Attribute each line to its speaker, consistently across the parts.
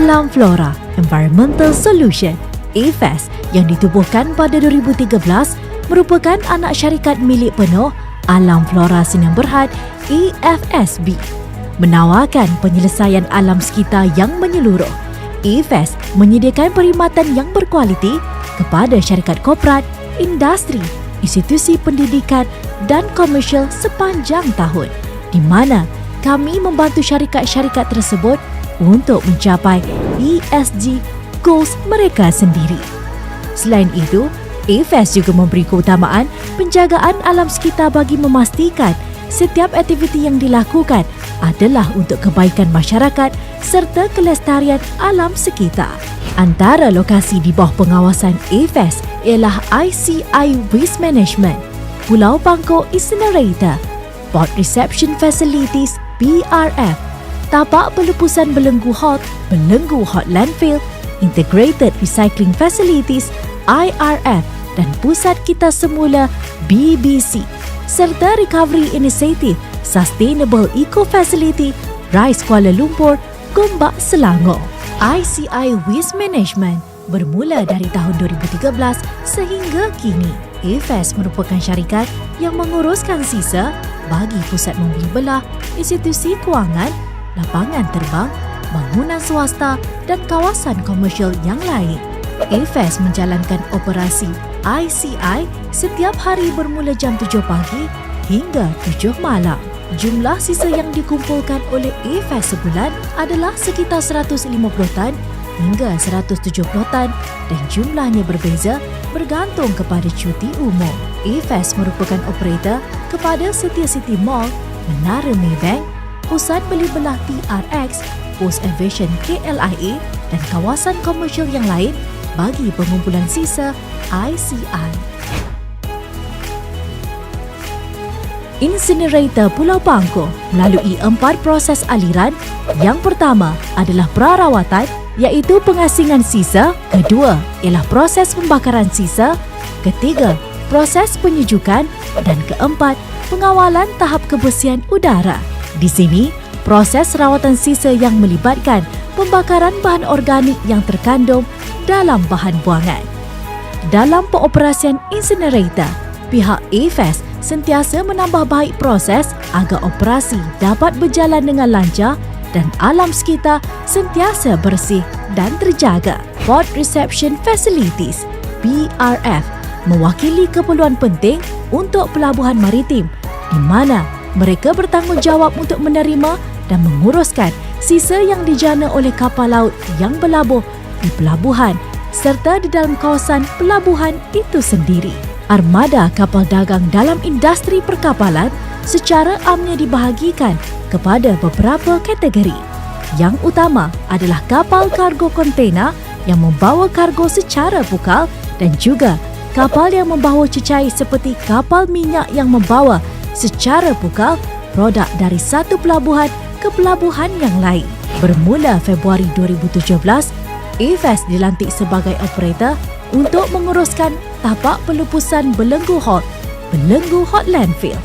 Speaker 1: Alam Flora Environmental Solution (AFES) yang ditubuhkan pada 2013 merupakan anak syarikat milik penuh Alam Flora Sdn Bhd (AFSB). Menawarkan penyelesaian alam sekitar yang menyeluruh, AFES menyediakan perkhidmatan yang berkualiti kepada syarikat korporat, industri, institusi pendidikan dan komersial sepanjang tahun, di mana kami membantu syarikat-syarikat tersebut untuk mencapai ESG goals mereka sendiri. Selain itu, AFES juga memberi keutamaan penjagaan alam sekitar bagi memastikan setiap aktiviti yang dilakukan adalah untuk kebaikan masyarakat serta kelestarian alam sekitar. Antara lokasi di bawah pengawasan AFES ialah ICI Waste Management, Pulau Pangkor Incinerator, Port Reception Facilities PRF, Tapak Pelepusan Belenggu Hot Landfill, Integrated Recycling Facilities IRF dan Pusat Kita Semula BBC, serta Recovery Initiative Sustainable Eco Facility RISE Kuala Lumpur, Gombak, Selangor. ICI Waste Management bermula dari tahun 2013 sehingga kini. AFES merupakan syarikat yang menguruskan sisa bagi pusat membeli belah, institusi kewangan, lapangan terbang, bangunan swasta dan kawasan komersial yang lain. AFES menjalankan operasi ICI setiap hari bermula jam 7 pagi hingga 7 malam. Jumlah sisa yang dikumpulkan oleh AFES sebulan adalah sekitar 150 tan hingga 170 tan dan jumlahnya berbeza bergantung kepada cuti umum. AFES merupakan operator kepada Setia City Mall, Menara Maybank, Pusat Beli Belah TRX, Post Aviation KLIA dan kawasan komersial yang lain bagi pengumpulan sisa ICI. Incinerator Pulau Pangkor melalui 4 proses aliran. Yang pertama adalah prarawatan, iaitu pengasingan sisa. Kedua ialah proses pembakaran sisa. Ketiga, proses penyejukan. Dan keempat, pengawalan tahap kebersihan udara. Di sini, proses rawatan sisa yang melibatkan pembakaran bahan organik yang terkandung dalam bahan buangan. Dalam pengoperasian incinerator, pihak AFES sentiasa menambah baik proses agar operasi dapat berjalan dengan lancar dan alam sekitar sentiasa bersih dan terjaga. Port Reception Facilities (PRF) mewakili keperluan penting untuk pelabuhan maritim di mana mereka bertanggungjawab untuk menerima dan menguruskan sisa yang dijana oleh kapal laut yang berlabuh di pelabuhan serta di dalam kawasan pelabuhan itu sendiri. Armada kapal dagang dalam industri perkapalan secara amnya dibahagikan kepada beberapa kategori. Yang utama adalah kapal kargo kontena yang membawa kargo secara pukal dan juga kapal yang membawa cecair seperti kapal minyak yang membawa secara pukal produk dari satu pelabuhan ke pelabuhan yang lain. Bermula Februari 2017, AFES dilantik sebagai operator untuk menguruskan Tapak Pelepusan Belenggu Hot Landfill.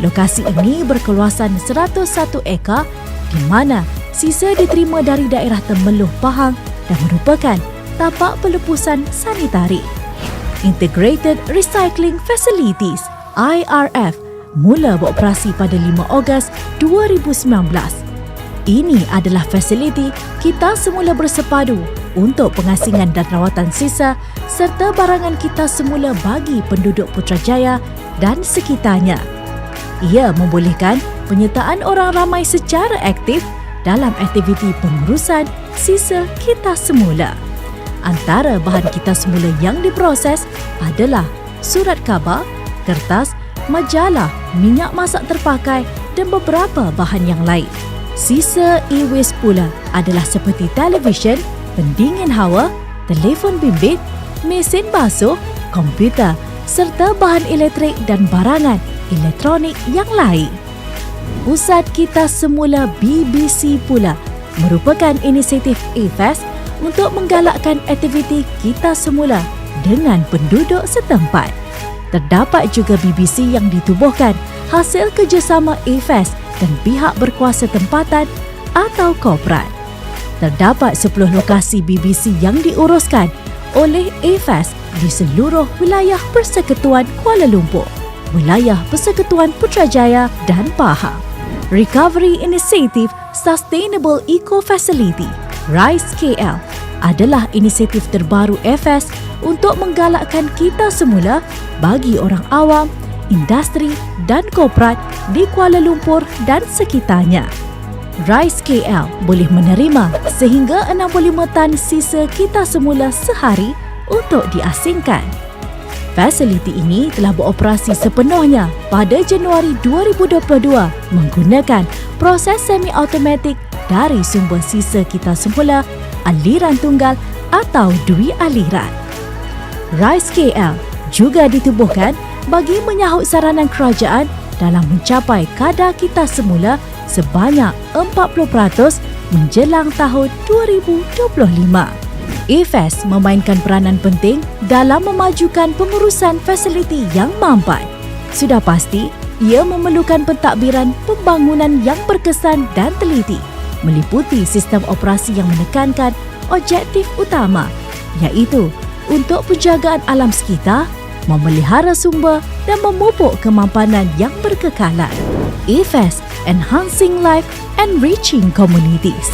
Speaker 1: Lokasi ini berkeluasan 101 ekar di mana sisa diterima dari daerah Temeloh Pahang dan merupakan tapak pelepusan sanitari. Integrated Recycling Facilities IRF mula beroperasi pada 5 Ogos 2019. Ini adalah fasiliti kita semula bersepadu untuk pengasingan dan rawatan sisa serta barangan kita semula bagi penduduk Putrajaya dan sekitarnya. Ia membolehkan penyertaan orang ramai secara aktif dalam aktiviti pengurusan sisa kita semula. Antara bahan kita semula yang diproses adalah surat khabar, kertas, majalah, minyak masak terpakai dan beberapa bahan yang lain. Sisa e-waste pula adalah seperti televisyen, pendingin hawa, telefon bimbit, mesin basuh, komputer serta bahan elektrik dan barangan elektronik yang lain. Pusat Kita Semula BBC pula merupakan inisiatif AFES untuk menggalakkan aktiviti kita semula dengan penduduk setempat. Terdapat juga BBC yang ditubuhkan hasil kerjasama AFES dan pihak berkuasa tempatan atau korporat. Terdapat 10 lokasi BBC yang diuruskan oleh AFAS di seluruh wilayah Persekutuan Kuala Lumpur, wilayah Persekutuan Putrajaya dan Pahang. Recovery Initiative Sustainable Eco Facility RISE KL adalah inisiatif terbaru AFAS untuk menggalakkan kita semula bagi orang awam, industri dan korporat di Kuala Lumpur dan sekitarnya. RISE KL boleh menerima sehingga 65 tan sisa kita semula sehari untuk diasingkan. Fasiliti ini telah beroperasi sepenuhnya pada Januari 2022 menggunakan proses semi-automatik dari sumber sisa kita semula, aliran tunggal atau dui aliran. RISE KL juga ditubuhkan bagi menyahut saranan kerajaan dalam mencapai kadar kita semula sebanyak 40% menjelang tahun 2025. AFAS memainkan peranan penting dalam memajukan pengurusan fasiliti yang mampan. Sudah pasti, ia memerlukan pentadbiran pembangunan yang berkesan dan teliti, meliputi sistem operasi yang menekankan objektif utama, iaitu untuk penjagaan alam sekitar, memelihara sumber dan memupuk kemampanan yang berkekalan. AFAS, Enhancing Life, Enriching Communities.